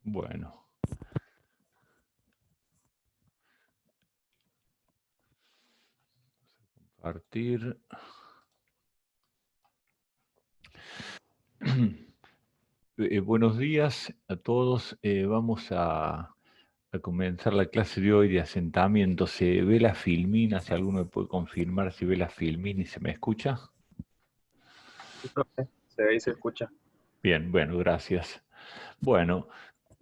Bueno. Compartir. Buenos días a todos. Vamos a comenzar la clase de hoy de asentamiento. ¿Se ve la filmina? Si alguno me puede confirmar si ve la filmina y se me escucha. Sí, profe, se ve y se escucha. Bien, bueno, gracias. Bueno,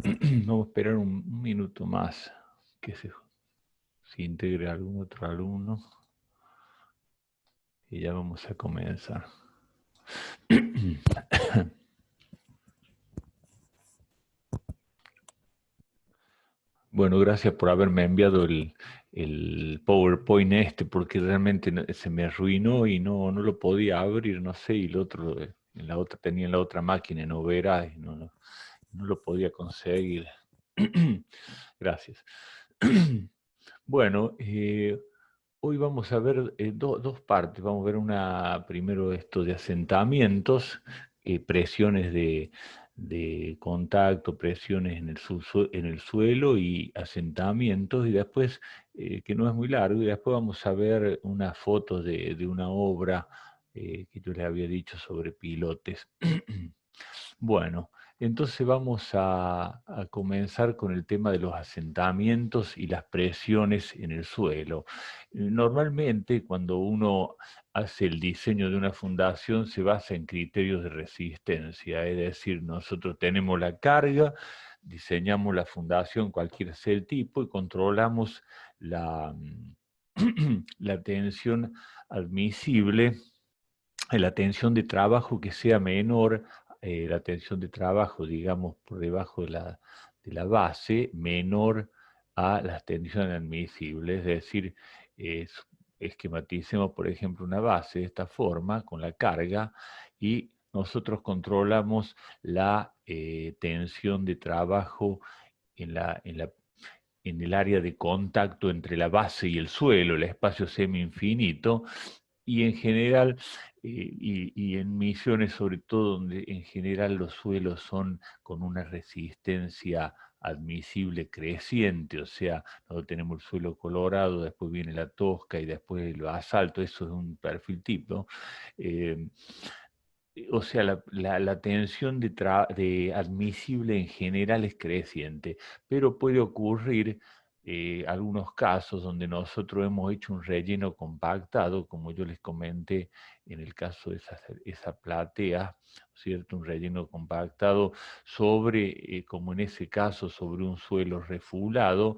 vamos a esperar un minuto más que se integre algún otro alumno y ya vamos a comenzar. Bueno, gracias por haberme enviado el PowerPoint porque realmente se me arruinó y no lo podía abrir, no sé, y el otro, tenía en la otra máquina en Overa y no lo podía conseguir. Gracias. Bueno, hoy vamos a ver dos partes. Vamos a ver primero esto de asentamientos, presiones de contacto, presiones en el suelo y asentamientos, y después, que no es muy largo, y después vamos a ver unas fotos de una obra que yo les había dicho sobre pilotes. Bueno, Entonces vamos a comenzar con el tema de los asentamientos y las presiones en el suelo. Normalmente cuando uno hace el diseño de una fundación se basa en criterios de resistencia, es decir, nosotros tenemos la carga, diseñamos la fundación, cualquiera sea el tipo, y controlamos la, la tensión admisible, la tensión de trabajo que sea menor, la tensión de trabajo, digamos, por debajo de la base, menor a las tensiones admisibles. Es decir, esquematicemos, por ejemplo, una base de esta forma, con la carga, y nosotros controlamos la tensión de trabajo en el área de contacto entre la base y el suelo, el espacio semi-infinito, y en general, y en misiones sobre todo, donde en general los suelos son con una resistencia admisible creciente, o sea, nosotros tenemos el suelo colorado, después viene la tosca y después el basalto, eso es un perfil tipo. eh, o sea, la tensión de admisible en general es creciente, pero puede ocurrir algunos casos donde nosotros hemos hecho un relleno compactado, como yo les comenté en el caso de esa platea, ¿cierto? Un relleno compactado sobre, como en ese caso, sobre un suelo refulado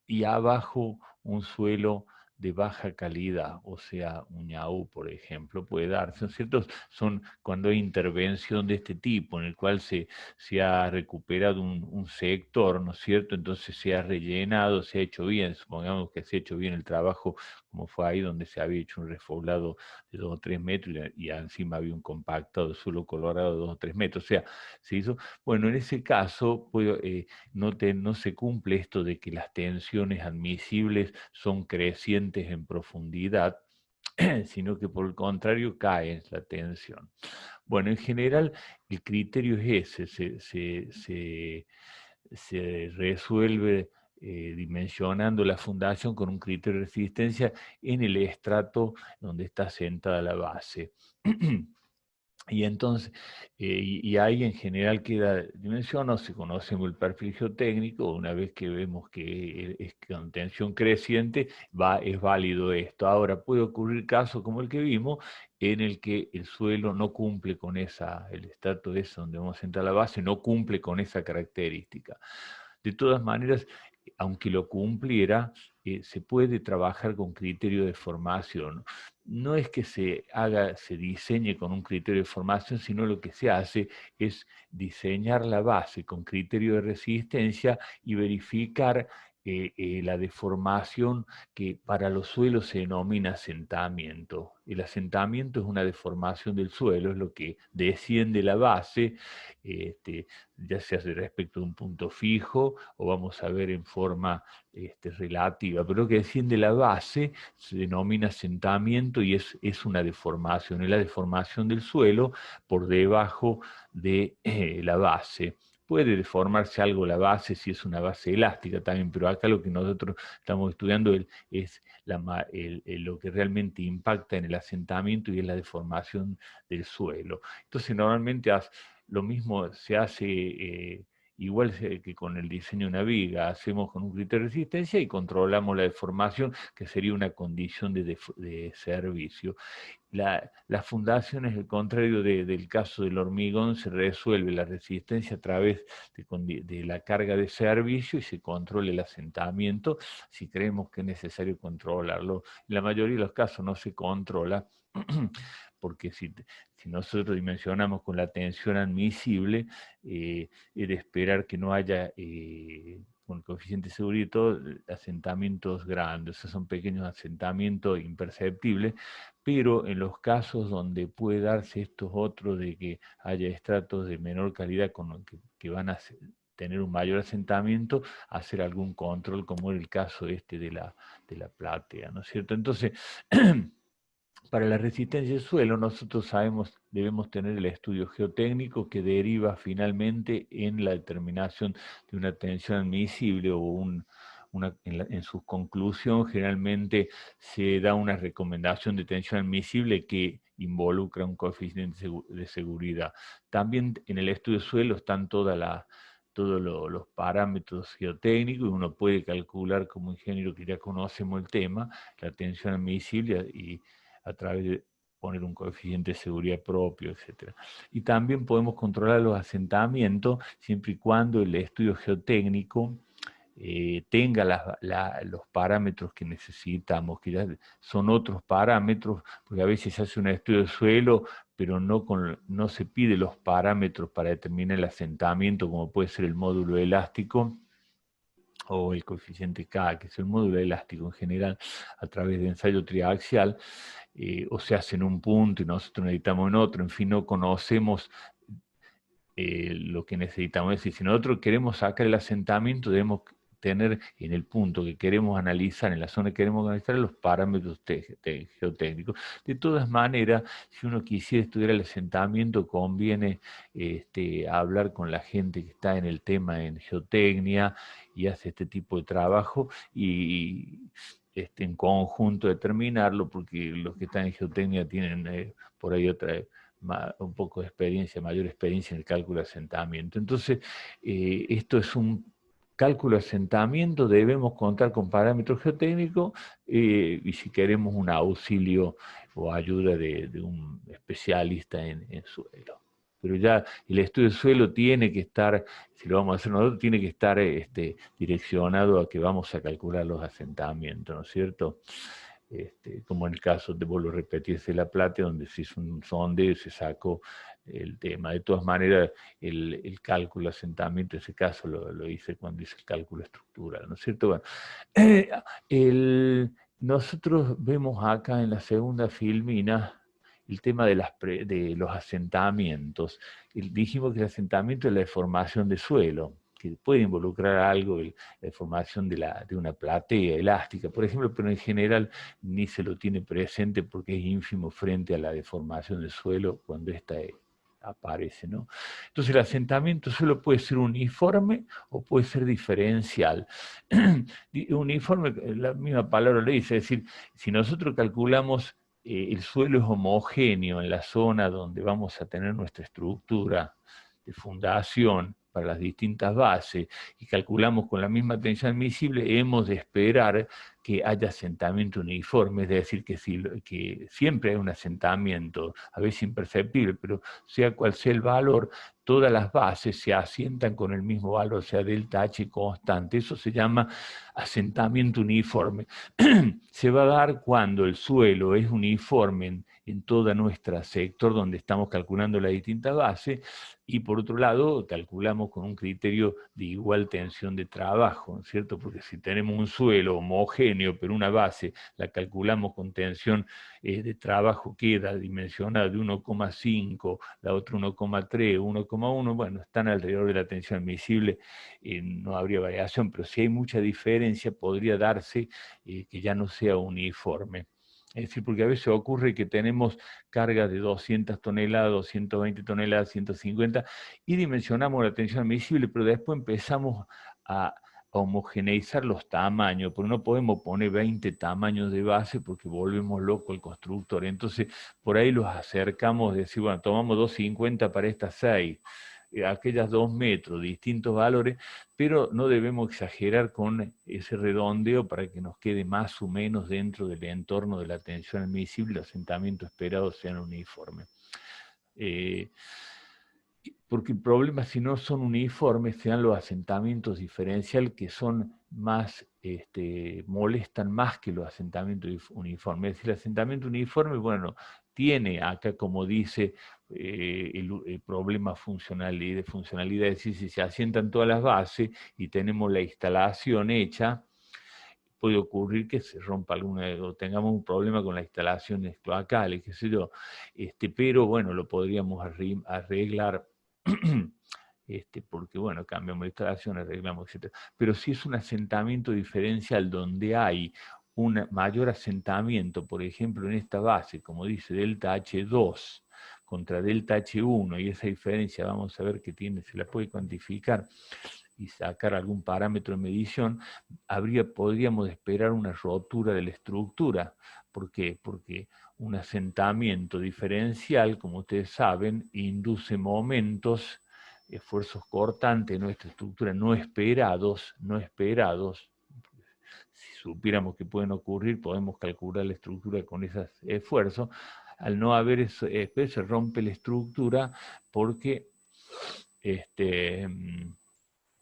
y abajo un suelo de baja calidad, o sea, un ñaú, por ejemplo, puede darse, ¿no es cierto? Son cuando hay intervención de este tipo, en el cual se ha recuperado un sector, ¿no es cierto? Entonces se ha rellenado, se ha hecho bien, supongamos que se ha hecho bien el trabajo, como fue ahí donde se había hecho un refoulado de 2 o 3 metros y encima había un compactado de suelo colorado de 2 o 3 metros, o sea, se hizo, bueno, en ese caso no se cumple esto de que las tensiones admisibles son crecientes en profundidad, sino que por el contrario cae la tensión. Bueno, en general el criterio es ese, se resuelve dimensionando la fundación con un criterio de resistencia en el estrato donde está sentada la base. Y entonces, y ahí en general queda dimensionado, se conoce el perfil geotécnico, una vez que vemos que es con tensión creciente, es válido esto. Ahora, puede ocurrir casos como el que vimos, en el que el suelo no cumple con el estrato ese donde vamos a sentar la base, no cumple con esa característica. De todas maneras, aunque lo cumpliera, se puede trabajar con criterio de formación. No es que se diseñe con un criterio de formación, sino lo que se hace es diseñar la base con criterio de resistencia y verificar la deformación que para los suelos se denomina asentamiento. El asentamiento es una deformación del suelo, es lo que desciende la base, este, ya sea respecto de un punto fijo o vamos a ver en forma relativa, pero lo que desciende la base se denomina asentamiento y es una deformación, es la deformación del suelo por debajo de la base. Puede deformarse algo la base si es una base elástica también, pero acá lo que nosotros estamos estudiando es lo que realmente impacta en el asentamiento y es la deformación del suelo. Entonces normalmente lo mismo se hace igual que con el diseño de una viga, hacemos con un criterio de resistencia y controlamos la deformación, que sería una condición de servicio. La fundación es el contrario del caso del hormigón, se resuelve la resistencia a través de la carga de servicio y se controla el asentamiento si creemos que es necesario controlarlo. En la mayoría de los casos no se controla, porque si nosotros dimensionamos con la tensión admisible, es de esperar que no haya, con el coeficiente de seguridad y todo, asentamientos grandes, esos son pequeños asentamientos imperceptibles, pero en los casos donde puede darse estos otros de que haya estratos de menor calidad que van a tener un mayor asentamiento, hacer algún control, como en el caso de la platea, ¿no es cierto? Entonces, para la resistencia del suelo, nosotros debemos tener el estudio geotécnico que deriva finalmente en la determinación de una tensión admisible o en su conclusión generalmente se da una recomendación de tensión admisible que involucra un coeficiente de seguridad. También en el estudio de suelo están todos los parámetros geotécnicos, y uno puede calcular como ingeniero que ya conocemos el tema, la tensión admisible y a través de poner un coeficiente de seguridad propio, etc. Y también podemos controlar los asentamientos siempre y cuando el estudio geotécnico tenga los parámetros que necesitamos, que ya son otros parámetros, porque a veces se hace un estudio de suelo, pero no se pide los parámetros para determinar el asentamiento, como puede ser el módulo elástico o el coeficiente K, que es el módulo elástico en general, a través de ensayo triaxial, o se hace en un punto y nosotros necesitamos en otro, en fin, no conocemos lo que necesitamos. Es decir, si nosotros queremos sacar el asentamiento, debemos tener en el punto que queremos analizar, en la zona que queremos analizar, los parámetros geotécnicos. De todas maneras, si uno quisiera estudiar el asentamiento, conviene hablar con la gente que está en el tema en geotecnia y hace este tipo de trabajo y en conjunto determinarlo, porque los que están en geotecnia tienen por ahí un poco de experiencia, mayor experiencia en el cálculo de asentamiento. Entonces, esto es un cálculo de asentamiento, debemos contar con parámetros geotécnicos y si queremos un auxilio o ayuda de un especialista en suelo. Pero ya el estudio de suelo tiene que estar, si lo vamos a hacer nosotros, tiene que estar direccionado a que vamos a calcular los asentamientos, ¿no es cierto? Como en el caso de, vuelvo a repetirse, La Plata, donde se hizo un sondeo y se sacó el tema. De todas maneras, el cálculo de asentamiento, en ese caso lo hice cuando hice el cálculo estructural, ¿no es cierto? Bueno, nosotros vemos acá en la segunda filmina el tema de los asentamientos. Dijimos que el asentamiento es la deformación de suelo, que puede involucrar algo, la formación de una platea elástica, por ejemplo, pero en general ni se lo tiene presente porque es ínfimo frente a la deformación del suelo cuando ésta aparece, ¿no? Entonces el asentamiento solo puede ser uniforme o puede ser diferencial. Uniforme, la misma palabra le dice, es decir, si nosotros calculamos el suelo es homogéneo en la zona donde vamos a tener nuestra estructura de fundación para las distintas bases y calculamos con la misma tensión admisible, hemos de esperar que haya asentamiento uniforme, es decir, que siempre hay un asentamiento, a veces imperceptible, pero sea cual sea el valor, todas las bases se asientan con el mismo valor, o sea, delta H constante. Eso se llama asentamiento uniforme. Se va a dar cuando el suelo es uniforme en todo nuestro sector donde estamos calculando la distinta base, y por otro lado calculamos con un criterio de igual tensión de trabajo, ¿no es cierto? Porque si tenemos un suelo homogéneo, pero una base la calculamos con tensión de trabajo queda dimensionada de 1,5, la otra 1,3, 1,1, bueno, están alrededor de la tensión admisible, no habría variación, pero si hay mucha diferencia podría darse que ya no sea uniforme. Es decir, porque a veces ocurre que tenemos cargas de 200 toneladas, 220 toneladas, 150, y dimensionamos la tensión admisible, pero después empezamos a homogeneizar los tamaños, porque no podemos poner 20 tamaños de base porque volvemos loco al constructor. Entonces, por ahí los acercamos, decir, bueno, tomamos 250 para estas 6, aquellas 2 metros, distintos valores, pero no debemos exagerar con ese redondeo para que nos quede más o menos dentro del entorno de la tensión admisible y los asentamientos esperados sean uniformes. Porque el problema, si no son uniformes, sean los asentamientos diferenciales que son más, molestan más que los asentamientos uniformes. Es decir, el asentamiento uniforme, bueno, tiene acá, como dice, el problema de funcionalidad, es decir, si se asientan todas las bases y tenemos la instalación hecha, puede ocurrir que se rompa alguna, o tengamos un problema con las instalaciones cloacales, qué sé yo, pero bueno, lo podríamos arreglar, porque bueno, cambiamos la instalación, arreglamos, etc. Pero si es un asentamiento diferencial donde hay un mayor asentamiento, por ejemplo, en esta base, como dice delta H2 contra delta H1, y esa diferencia vamos a ver que tiene, se la puede cuantificar y sacar algún parámetro de medición, podríamos esperar una rotura de la estructura. ¿Por qué? Porque un asentamiento diferencial, como ustedes saben, induce momentos, esfuerzos cortantes en nuestra estructura no esperados. Si supiéramos que pueden ocurrir, podemos calcular la estructura con esos esfuerzos. Al no haber eso, se rompe la estructura porque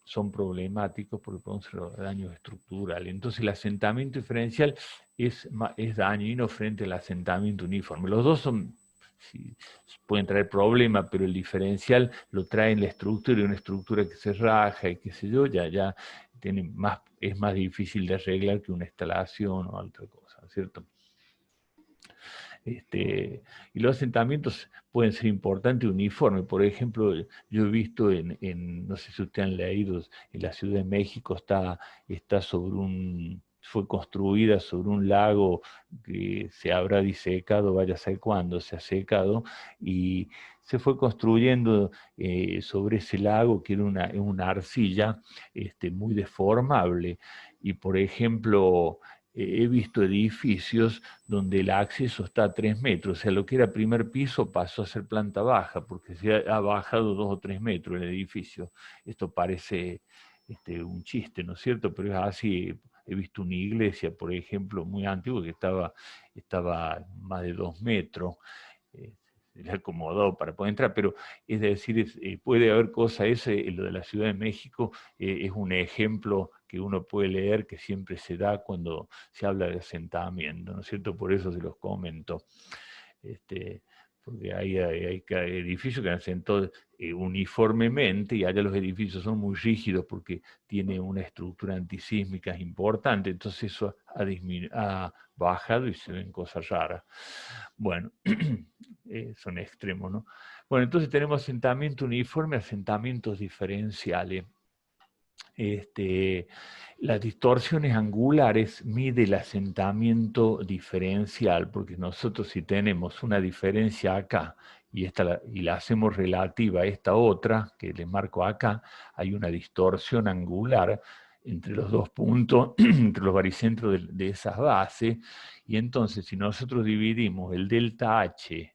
son problemáticos porque pueden ser daños estructurales. Entonces el asentamiento diferencial es dañino frente al asentamiento uniforme. Los dos sí, pueden traer problemas, pero el diferencial lo trae en la estructura, y una estructura que se raja y qué sé yo, ya es más difícil de arreglar que una instalación o otra cosa, ¿cierto? Y los asentamientos pueden ser importantes y uniformes. Por ejemplo, yo he visto no sé si ustedes han leído, en la Ciudad de México fue construida sobre un lago que se habrá disecado, vaya a saber cuándo se ha secado, y se fue construyendo sobre ese lago, que era una arcilla muy deformable. Y por ejemplo, he visto edificios donde el acceso está a 3 metros, o sea, lo que era primer piso pasó a ser planta baja, porque se ha bajado 2 o 3 metros el edificio. Esto parece un chiste, ¿no es cierto? Pero es así. He visto una iglesia, por ejemplo, muy antigua, que estaba más de 2 metros. Se le acomodó para poder entrar, pero es decir, puede haber cosas, lo de la Ciudad de México es un ejemplo que uno puede leer, que siempre se da cuando se habla de asentamiento, ¿no es cierto? Por eso se los comento. Porque hay edificios que han asentado uniformemente, y allá los edificios son muy rígidos porque tiene una estructura antisísmica importante, entonces eso ha bajado y se ven cosas raras. Bueno, son extremos, ¿no? Bueno, entonces tenemos asentamiento uniforme, asentamientos diferenciales. Las distorsiones angulares mide el asentamiento diferencial, porque nosotros, si tenemos una diferencia acá y la hacemos relativa a esta otra, que le marco acá, hay una distorsión angular entre los dos puntos, entre los baricentros de esas bases, y entonces si nosotros dividimos el delta H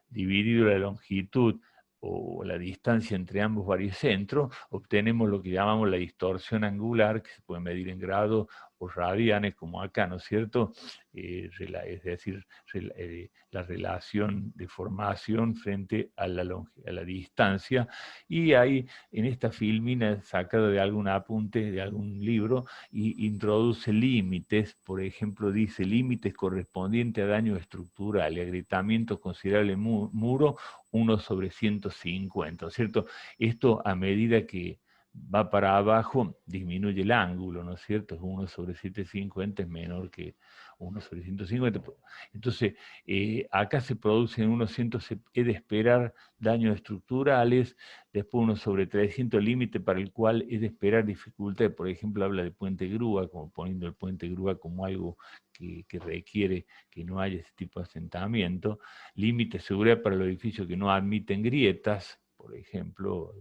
dividido la longitud o la distancia entre ambos baricentros, obtenemos lo que llamamos la distorsión angular, que se puede medir en grados o radianes, como acá, ¿no es cierto? Es decir, la relación de formación frente a la distancia. Y ahí, en esta filmina sacada de algún apunte, de algún libro, y introduce límites. Por ejemplo, dice límites correspondientes a daños estructurales, agrietamientos considerables muro, 1/150, ¿cierto? Esto, a medida que va para abajo, disminuye el ángulo, ¿no es cierto? 1/750 es menor que 1/150. Entonces, acá se producen unos 100, he de esperar daños estructurales, después 1/300, límite para el cual es de esperar dificultades. Por ejemplo, habla de puente grúa, como poniendo el puente grúa como algo que requiere que no haya ese tipo de asentamiento. Límite de seguridad para los edificios que no admiten grietas, por ejemplo,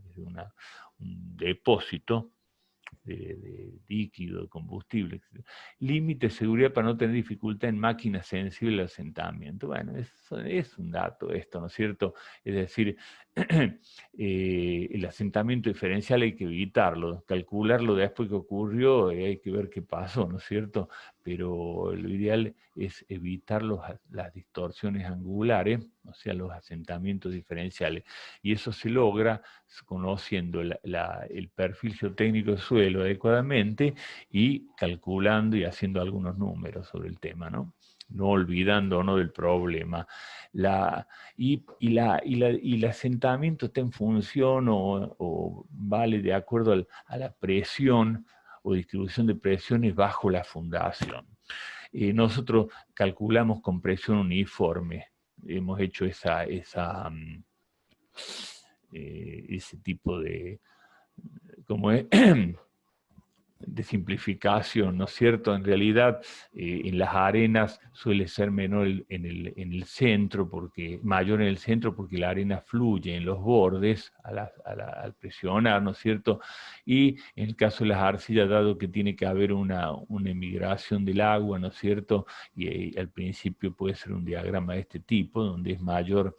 un depósito de líquido, de combustible, etc. Límite de seguridad para no tener dificultad en máquinas sensibles de asentamiento. Bueno, es un dato esto, ¿no es cierto? Es decir, el asentamiento diferencial hay que evitarlo, calcularlo después que ocurrió, hay que ver qué pasó, ¿no es cierto? Pero lo ideal es evitar las distorsiones angulares, o sea, los asentamientos diferenciales. Y eso se logra conociendo el perfil geotécnico del suelo adecuadamente y calculando y haciendo algunos números sobre el tema, ¿no? No olvidándonos del problema. Y el asentamiento está en función o vale de acuerdo a la presión o distribución de presiones bajo la fundación. Nosotros calculamos con presión uniforme. Hemos hecho ese tipo de, como es, de simplificación, ¿no es cierto? En realidad, en las arenas suele ser menor en el centro, mayor en el centro porque la arena fluye en los bordes al presionar, ¿no es cierto? Y en el caso de las arcillas, dado que tiene que haber una emigración del agua, ¿no es cierto? Y al principio puede ser un diagrama de este tipo, donde es mayor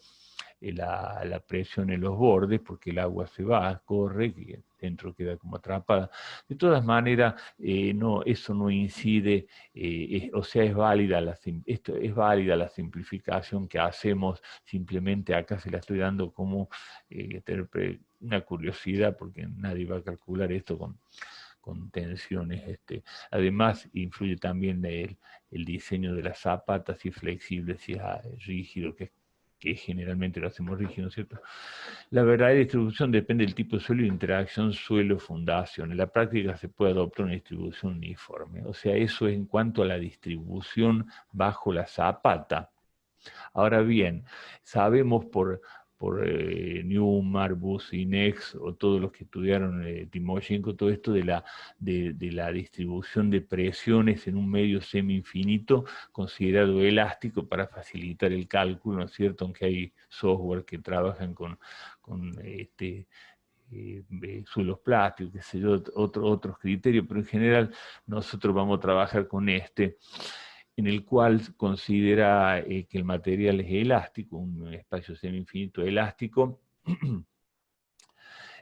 la presión en los bordes, porque el agua se va, corre, y dentro queda como atrapada. De todas maneras, no, eso no incide, o sea, es válida la simplificación que hacemos, simplemente acá se la estoy dando como una curiosidad, porque nadie va a calcular esto con tensiones. Además, influye también el diseño de las zapatas, si es flexible, si es rígido, que generalmente lo hacemos rígido, ¿cierto? La verdadera distribución depende del tipo de suelo y interacción suelo-fundación. En la práctica se puede adoptar una distribución uniforme. O sea, eso es en cuanto a la distribución bajo la zapata. Ahora bien, sabemos por Newmar, Businex o todos los que estudiaron Timoshenko, todo esto de la distribución de presiones en un medio semi-infinito considerado elástico para facilitar el cálculo, ¿no es cierto? Aunque hay software que trabajan con suelos plásticos, qué sé yo, otros criterios, pero en general nosotros vamos a trabajar con en el cual considera que el material es elástico, un espacio semi-infinito elástico.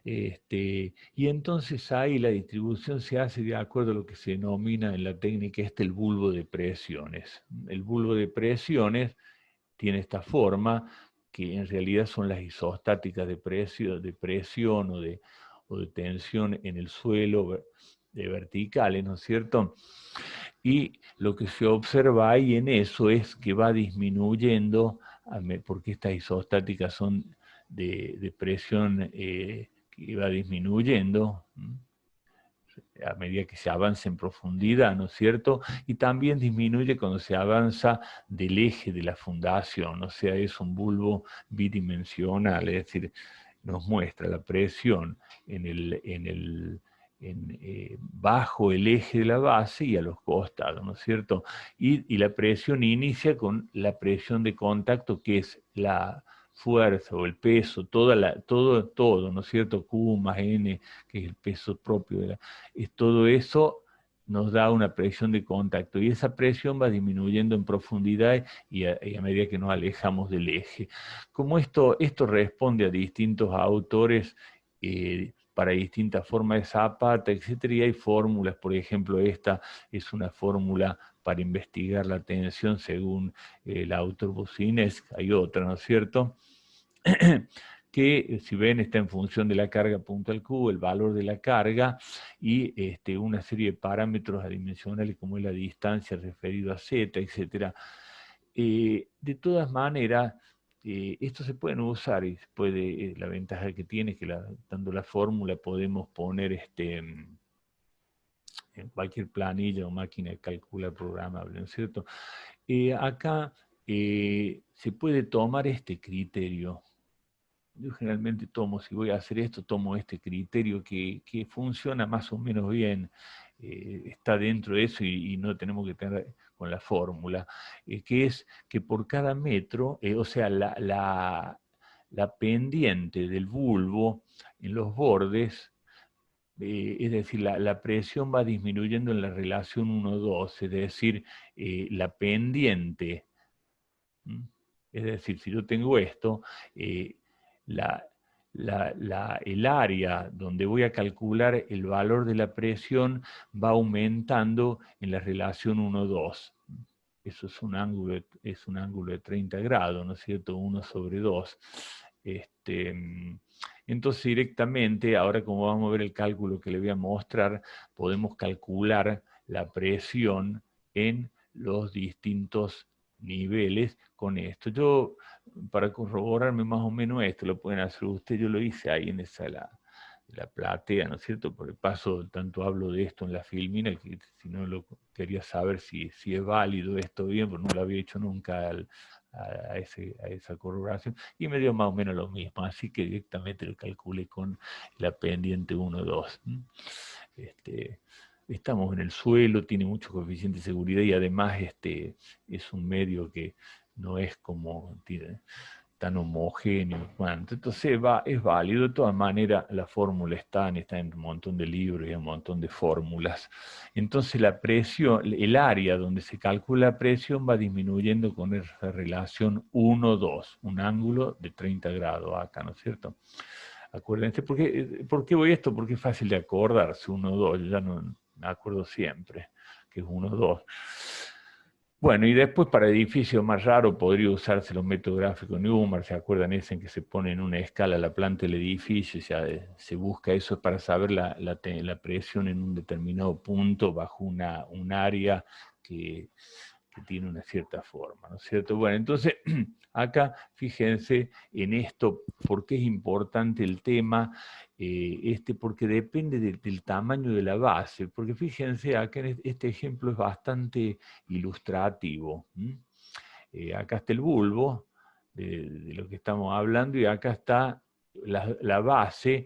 Y entonces ahí la distribución se hace de acuerdo a lo que se denomina en la técnica el bulbo de presiones. El bulbo de presiones tiene esta forma, que en realidad son las isostáticas de presión o de tensión en el suelo de verticales, ¿no es cierto? Y lo que se observa ahí en eso es que va disminuyendo, porque estas isostáticas son de presión que va disminuyendo a medida que se avanza en profundidad, ¿no es cierto? Y también disminuye cuando se avanza del eje de la fundación, o sea, es un bulbo bidimensional, es decir, nos muestra la presión bajo el eje de la base y a los costados, ¿no es cierto? Y la presión inicia con la presión de contacto, que es la fuerza o el peso, todo, ¿no es cierto? Q más N, que es el peso propio todo eso nos da una presión de contacto y esa presión va disminuyendo en profundidad y a medida que nos alejamos del eje. Como esto responde a distintos autores para distintas formas de zapata, etcétera, y hay fórmulas, por ejemplo, esta es una fórmula para investigar la tensión según el autor Business, hay otra, ¿no es cierto? Que si ven está en función de la carga puntual Q, el valor de la carga y una serie de parámetros adimensionales como es la distancia referido a Z, etc. De todas maneras, esto se pueden usar y la ventaja que tiene es que dando la fórmula podemos poner en cualquier planilla o máquina de cálculo programable, ¿no es cierto? Acá se puede tomar este criterio. Yo generalmente si voy a hacer esto, tomo este criterio que funciona más o menos bien, está dentro de eso y no tenemos que tener con la fórmula, que es que por cada metro, o sea, la pendiente del bulbo en los bordes, es decir, la presión va disminuyendo en la relación 1-2, es decir, la pendiente. Es decir, si yo tengo esto, la, el área donde voy a calcular el valor de la presión va aumentando en la relación 1-2. Eso es un ángulo de 30 grados, ¿no es cierto? 1/2. Entonces directamente, ahora como vamos a ver el cálculo que le voy a mostrar, podemos calcular la presión en los distintos niveles con esto. Yo, para corroborarme más o menos esto, lo pueden hacer ustedes, yo lo hice ahí en la platea, ¿no es cierto? Por el paso, tanto hablo de esto en la filmina, que si no lo quería saber si es válido esto bien, porque no lo había hecho nunca a esa corroboración, y me dio más o menos lo mismo, así que directamente lo calculé con la pendiente 1-2. estamos en el suelo, tiene mucho coeficiente de seguridad y además es un medio que no es como tan homogéneo. Bueno, entonces es válido. De todas maneras, la fórmula está en un montón de libros y un montón de fórmulas. Entonces la presión, el área donde se calcula la presión va disminuyendo con esa relación 1-2, un ángulo de 30 grados acá, ¿no es cierto? Acuérdense, ¿por qué voy a esto? Porque es fácil de acordarse, 1-2, yo ya no me acuerdo siempre, que es 1-2. Bueno, y después para edificios más raros podría usarse los métodos gráficos Newmark, ¿se acuerdan ese en que se pone en una escala la planta del edificio? Se busca eso para saber la presión en un determinado punto bajo un área que tiene una cierta forma, ¿no es cierto? Bueno, entonces acá fíjense en esto, por qué es importante el tema, porque depende del tamaño de la base, porque fíjense acá en este ejemplo es bastante ilustrativo. Acá está el bulbo de lo que estamos hablando y acá está la base.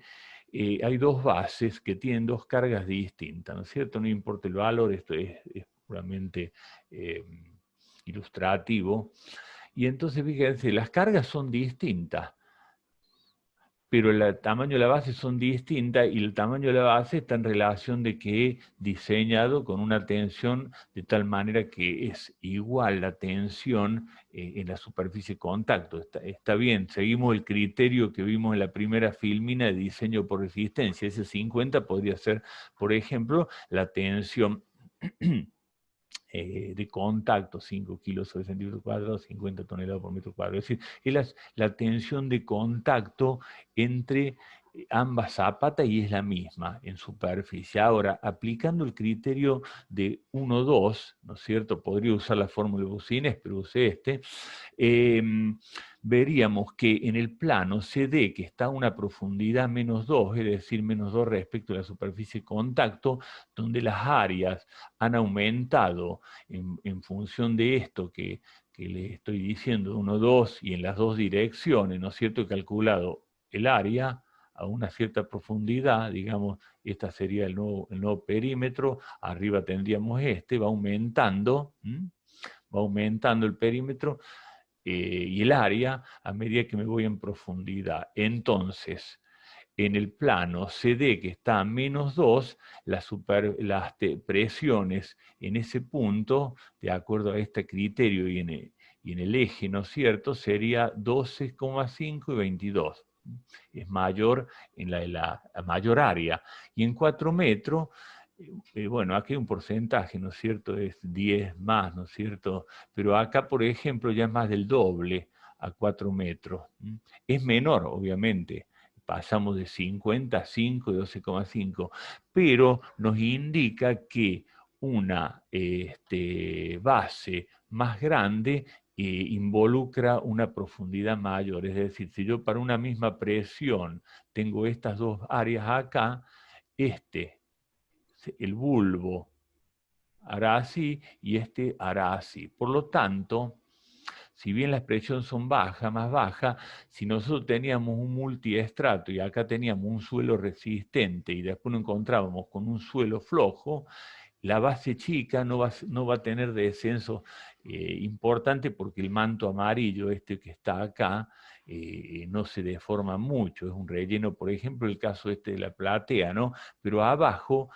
Hay dos bases que tienen dos cargas distintas, ¿no es cierto? No importa el valor, esto es puramente eh, ilustrativo. Y entonces, fíjense, las cargas son distintas, pero el tamaño de la base son distintas y el tamaño de la base está en relación de que he diseñado con una tensión de tal manera que es igual la tensión en la superficie de contacto. Está bien, seguimos el criterio que vimos en la primera filmina de diseño por resistencia. Ese 50 podría ser, por ejemplo, la tensión de contacto, 5 kilos sobre centímetro cuadrado, 50 toneladas por metro cuadrado. Es decir, es la tensión de contacto entre ambas zapatas y es la misma en superficie. Ahora, aplicando el criterio de 1-2, ¿no es cierto? Podría usar la fórmula de Boussinesq, pero usé eh, veríamos que en el plano CD, que está a una profundidad -2, es decir, -2 respecto a la superficie de contacto, donde las áreas han aumentado en función de esto que les estoy diciendo, 1-2 y en las dos direcciones, ¿no es cierto? He calculado el área a una cierta profundidad, digamos, esta sería el nuevo perímetro, arriba tendríamos va aumentando, va aumentando el perímetro y el área a medida que me voy en profundidad. Entonces, en el plano CD, que está a -2, las presiones en ese punto, de acuerdo a este criterio y en el eje, ¿no es cierto?, sería 12,5 y 22. Es mayor en la mayor área. Y en 4 metros, bueno, aquí hay un porcentaje, ¿no es cierto?, es 10 más, ¿no es cierto? Pero acá, por ejemplo, ya es más del doble a 4 metros. Es menor, obviamente, pasamos de 50 a 5 y 12,5, pero nos indica que una base más grande involucra una profundidad mayor. Es decir, si yo para una misma presión tengo estas dos áreas acá, el bulbo hará así y hará así. Por lo tanto, si bien las presiones son bajas, más bajas, si nosotros teníamos un multiestrato y acá teníamos un suelo resistente y después nos encontrábamos con un suelo flojo, la base chica no va a tener descenso importante porque el manto amarillo, que está acá, no se deforma mucho. Es un relleno, por ejemplo, el caso de la platea, ¿no? Pero abajo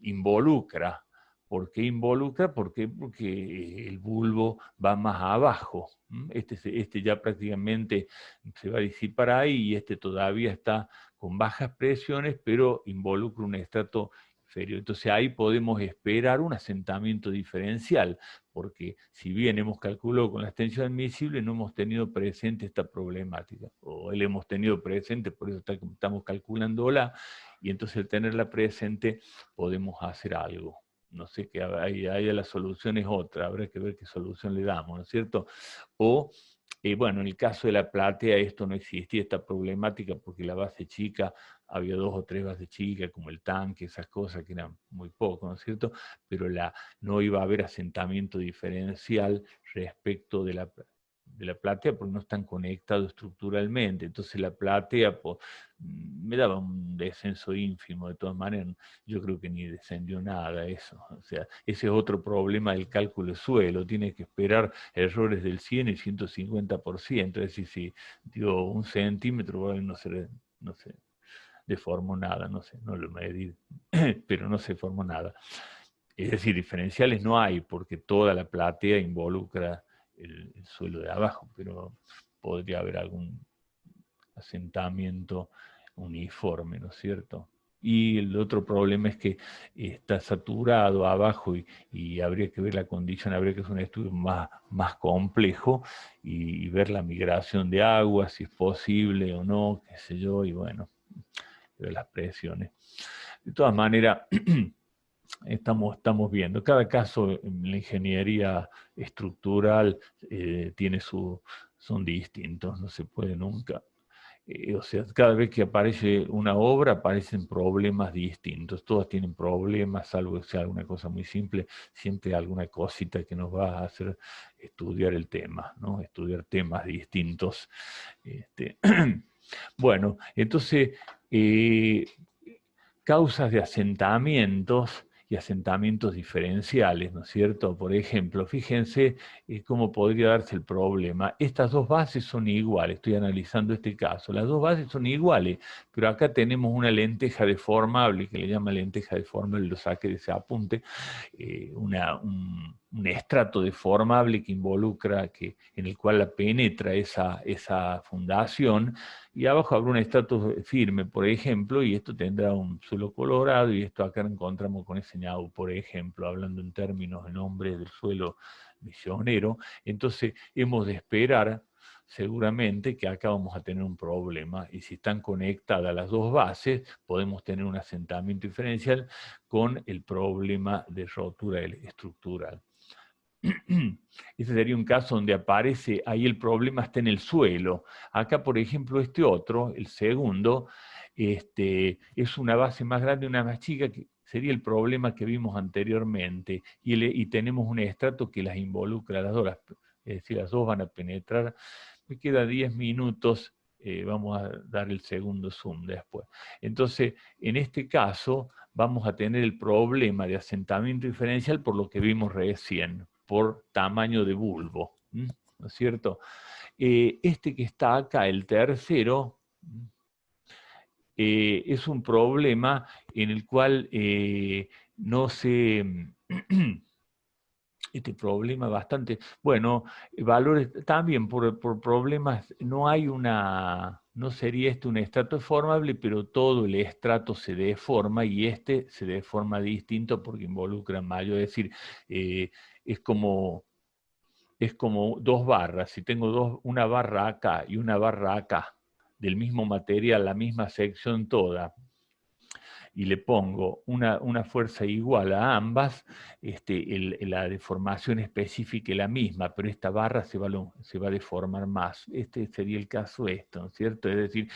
involucra. ¿Por qué involucra? Porque el bulbo va más abajo. Este ya prácticamente se va a disipar ahí y todavía está con bajas presiones, pero involucra un estrato inferior. Entonces ahí podemos esperar un asentamiento diferencial, porque si bien hemos calculado con la extensión admisible, no hemos tenido presente esta problemática, o la hemos tenido presente, por eso estamos calculándola, y entonces al tenerla presente podemos hacer algo. No sé, que ahí la solución es otra, habrá que ver qué solución le damos, ¿no es cierto? O, bueno, en el caso de la platea esto no existía, esta problemática, porque la base chica, había 2 o 3 bases chicas, como el tanque, esas cosas que eran muy poco, ¿no es cierto? Pero no iba a haber asentamiento diferencial respecto de la de la platea porque no están conectados estructuralmente. Entonces la platea me daba un descenso ínfimo. De todas maneras, yo creo que ni descendió nada eso. O sea, ese es otro problema del cálculo de suelo. Tiene que esperar errores del 100 y 150%. Es decir, si dio 1 centímetro, bueno, no se deformó nada, no sé, no lo medí, pero no se formó nada. Es decir, diferenciales no hay porque toda la platea involucra el suelo de abajo, pero podría haber algún asentamiento uniforme, ¿no es cierto? Y el otro problema es que está saturado abajo y habría que ver la condición, habría que hacer un estudio más complejo y ver la migración de agua, si es posible o no, qué sé yo, y bueno, ver las presiones. De todas maneras, estamos viendo. Cada caso en la ingeniería estructural son distintos, no se puede nunca. O sea, cada vez que aparece una obra aparecen problemas distintos, todas tienen problemas, salvo que sea alguna cosa muy simple, siempre alguna cosita que nos va a hacer estudiar el tema, ¿no? Estudiar temas distintos. Bueno, entonces, causas de asentamientos y asentamientos diferenciales, ¿no es cierto? Por ejemplo, fíjense cómo podría darse el problema. Estas dos bases son iguales, estoy analizando este caso, las dos bases son iguales, pero acá tenemos una lenteja deformable, que le llama lenteja deformable, lo saqué de ese apunte, un estrato deformable que involucra, en el cual la penetra esa fundación, y abajo habrá un estrato firme, por ejemplo, y esto tendrá un suelo colorado, y esto acá lo encontramos con ese ñau, por ejemplo, hablando en términos de nombre del suelo misionero. Entonces hemos de esperar seguramente que acá vamos a tener un problema, y si están conectadas las dos bases, podemos tener un asentamiento diferencial con el problema de rotura estructural. Ese sería un caso donde aparece, ahí el problema está en el suelo. Acá, por ejemplo, este otro, el segundo, es una base más grande, una más chica, que sería el problema que vimos anteriormente, y tenemos un estrato que las involucra, las dos, es decir, las dos van a penetrar. Me queda 10 minutos, vamos a dar el segundo zoom después. Entonces, en este caso, vamos a tener el problema de asentamiento diferencial por lo que vimos recién, por tamaño de bulbo, ¿no es cierto? Este que está acá, el tercero, es un problema en el cual no se... este problema bastante, bueno, valores también por problemas, no sería este un estrato deformable, pero todo el estrato se deforma y este se deforma distinto porque involucra mayor, es decir, eh, es como, es como dos barras, si tengo una barra acá y una barra acá, del mismo material, la misma sección toda, y le pongo una fuerza igual a ambas, la deformación específica es la misma, pero esta barra se va a deformar más. Este sería el caso ¿no es cierto? Es decir,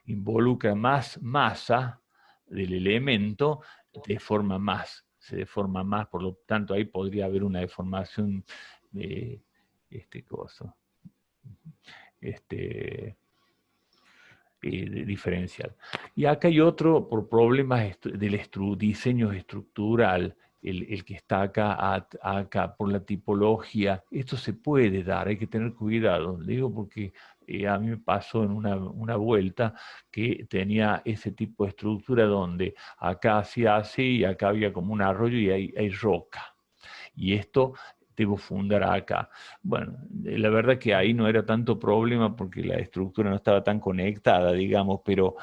involucra más masa del elemento, se deforma más, por lo tanto ahí podría haber una deformación de este coso. Diferencial. Y acá hay otro por problemas del diseño estructural, el que está acá por la tipología. Esto se puede dar, hay que tener cuidado. Le digo porque a mí me pasó en una vuelta que tenía ese tipo de estructura donde acá hacía así y acá había como un arroyo y hay roca. Y esto debo fundar acá. Bueno, la verdad que ahí no era tanto problema porque la estructura no estaba tan conectada, digamos, pero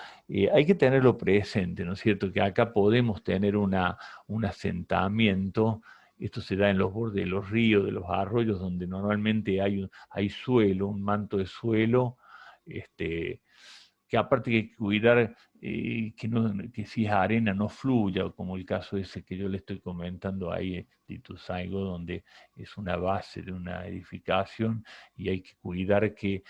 hay que tenerlo presente, ¿no es cierto? Que acá podemos tener un asentamiento. Esto se da en los bordes de los ríos, de los arroyos, donde normalmente hay suelo, un manto de suelo, que aparte hay que cuidar que si es arena no fluya, como el caso ese que yo le estoy comentando ahí de Ituzaingó, donde es una base de una edificación y hay que cuidar que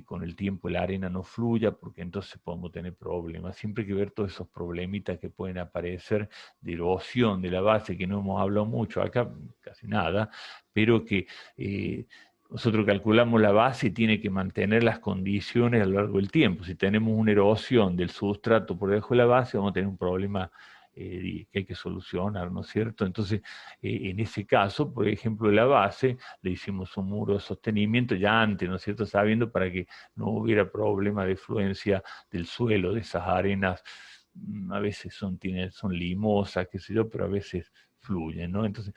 con el tiempo la arena no fluya, porque entonces podemos tener problemas. Siempre hay que ver todos esos problemitas que pueden aparecer de erosión de la base, que no hemos hablado mucho acá, casi nada, pero que nosotros calculamos la base y tiene que mantener las condiciones a lo largo del tiempo. Si tenemos una erosión del sustrato por debajo de la base, vamos a tener un problema que hay que solucionar, ¿no es cierto? Entonces, en ese caso, por ejemplo, la base, le hicimos un muro de sostenimiento ya antes, ¿no es cierto? Sabiendo para que no hubiera problema de fluencia del suelo, de esas arenas, a veces son limosas, qué sé yo, pero a veces fluyen, ¿no? Entonces,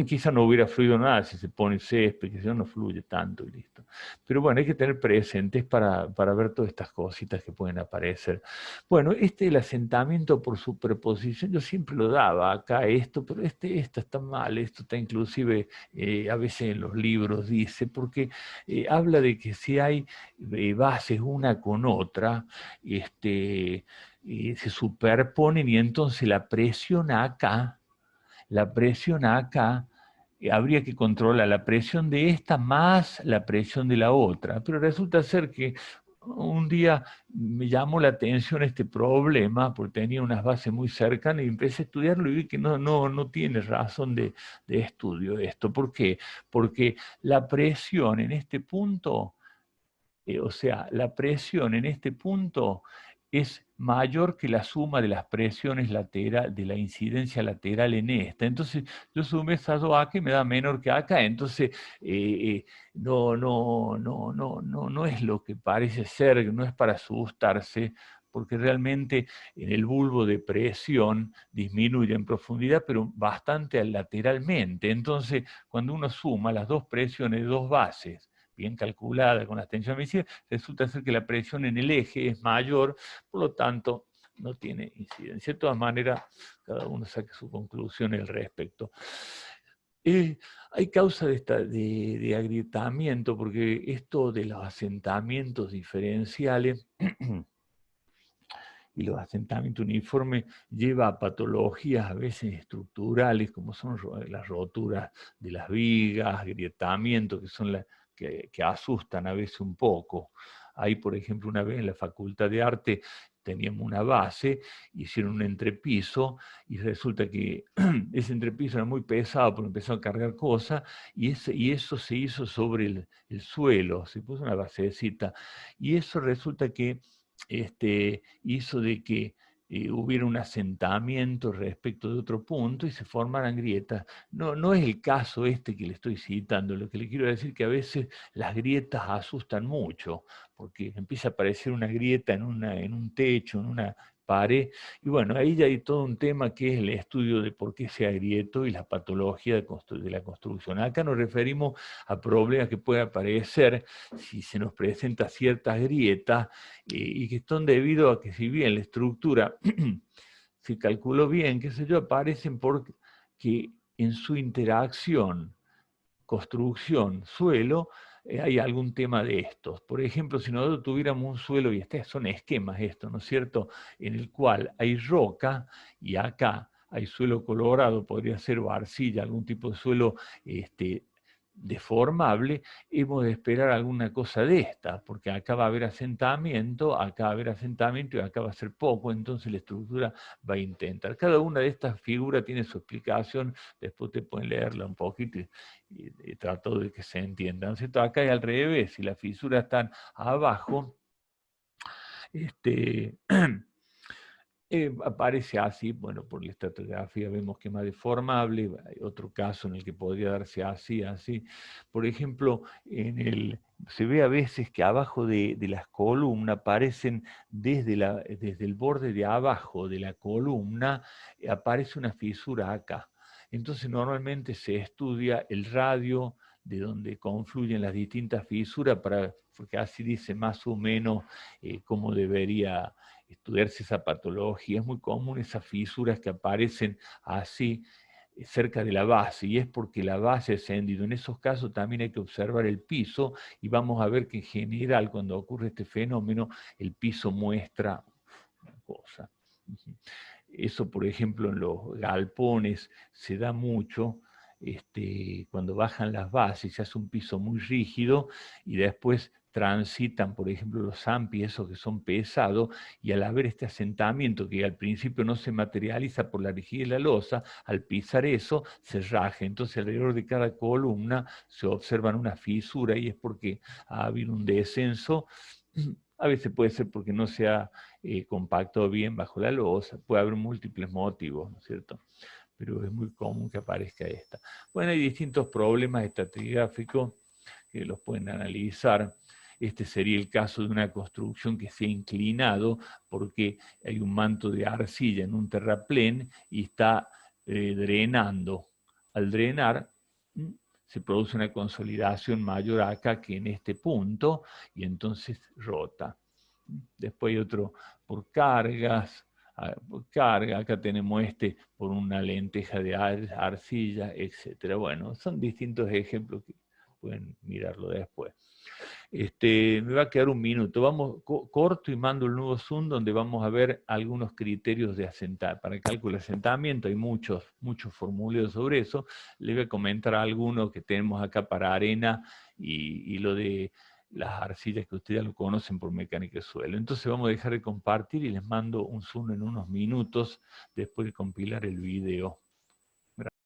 quizá no hubiera fluido nada si se pone césped, que si no, no fluye tanto y listo. Pero bueno, hay que tener presentes para ver todas estas cositas que pueden aparecer. Bueno, el asentamiento por superposición, yo siempre lo daba acá esto, pero esto está mal, esto está inclusive, a veces en los libros dice, porque habla de que si hay bases una con otra, se superponen y entonces la presión acá, habría que controlar la presión de esta más la presión de la otra. Pero resulta ser que un día me llamó la atención este problema, porque tenía unas bases muy cercanas y empecé a estudiarlo y vi que no tiene razón de estudio esto. ¿Por qué? Porque la presión en este punto, o sea, la presión en este punto es mayor que la suma de las presiones lateral, de la incidencia lateral en esta. Entonces, yo sumé esas dos acá y me da menor que acá. Entonces, no es lo que parece ser, no es para asustarse, porque realmente en el bulbo de presión disminuye en profundidad, pero bastante lateralmente. Entonces, cuando uno suma las dos presiones de dos bases, bien calculada con las tensiones medidas, resulta ser que la presión en el eje es mayor, por lo tanto, no tiene incidencia. De todas maneras, cada uno saque su conclusión al respecto. Hay causa de agrietamiento, porque esto de los asentamientos diferenciales y los asentamientos uniformes lleva a patologías a veces estructurales, como son las roturas de las vigas, agrietamientos, que son las que asustan a veces un poco. Ahí, por ejemplo, una vez en la Facultad de Arte teníamos una base, hicieron un entrepiso y resulta que ese entrepiso era muy pesado porque empezó a cargar cosas y eso se hizo sobre el suelo, se puso una basecita y eso resulta que hizo de que hubiera un asentamiento respecto de otro punto y se formaran grietas. No es el caso este que le estoy citando, lo que le quiero decir que a veces las grietas asustan mucho, porque empieza a aparecer una grieta en un techo, en una pared, y bueno, ahí ya hay todo un tema que es el estudio de por qué se agrieto y la patología de la construcción. Acá nos referimos a problemas que pueden aparecer si se nos presenta ciertas grietas y que son debido a que si bien la estructura se calculó bien, qué sé yo, aparecen porque en su interacción construcción-suelo, hay algún tema de estos. Por ejemplo, si nosotros tuviéramos un suelo, y son esquemas esto, ¿no es cierto?, en el cual hay roca y acá hay suelo colorado, podría ser o arcilla, algún tipo de suelo deformable, hemos de esperar alguna cosa de esta, porque acá va a haber asentamiento, acá va a haber asentamiento y acá va a ser poco, entonces la estructura va a intentar. Cada una de estas figuras tiene su explicación, después te pueden leerla un poquito y trato de que se entienda, ¿no es cierto? Acá es al revés, si las fisuras están abajo, aparece así, bueno, por la estratigráfica vemos que es más deformable, hay otro caso en el que podría darse así. Por ejemplo, se ve a veces que abajo de las columnas aparecen desde el borde de abajo de la columna, aparece una fisura acá. Entonces normalmente se estudia el radio de donde confluyen las distintas fisuras, porque así dice más o menos cómo debería estudiarse esa patología. Es muy común esas fisuras que aparecen así cerca de la base, y es porque la base ha ascendido. En esos casos también hay que observar el piso, y vamos a ver que en general cuando ocurre este fenómeno, el piso muestra una cosa. Eso, por ejemplo, en los galpones se da mucho, cuando bajan las bases, se hace un piso muy rígido y después transitan, por ejemplo, los zampi, esos que son pesados, y al haber este asentamiento que al principio no se materializa por la rigidez de la losa, al pisar eso se raja. Entonces alrededor de cada columna se observan una fisura y es porque ha habido un descenso. A veces puede ser porque no se ha compactado bien bajo la losa, puede haber múltiples motivos, ¿no es cierto? Pero es muy común que aparezca esta. Bueno, hay distintos problemas estratigráficos que los pueden analizar. Este sería el caso de una construcción que se ha inclinado porque hay un manto de arcilla en un terraplén y está drenando. Al drenar, se produce una consolidación mayor acá que en este punto y entonces rota. Después hay otro por cargas, acá tenemos este por una lenteja de arcilla, etc. Bueno, son distintos ejemplos que pueden mirarlo después. Me va a quedar un minuto, vamos corto y mando el nuevo Zoom donde vamos a ver algunos criterios de asentar. Para el cálculo de asentamiento hay muchos formularios sobre eso. Le voy a comentar algunos que tenemos acá para arena y lo de las arcillas que ustedes ya lo conocen por mecánica de suelo. Entonces vamos a dejar de compartir y les mando un Zoom en unos minutos después de compilar el video.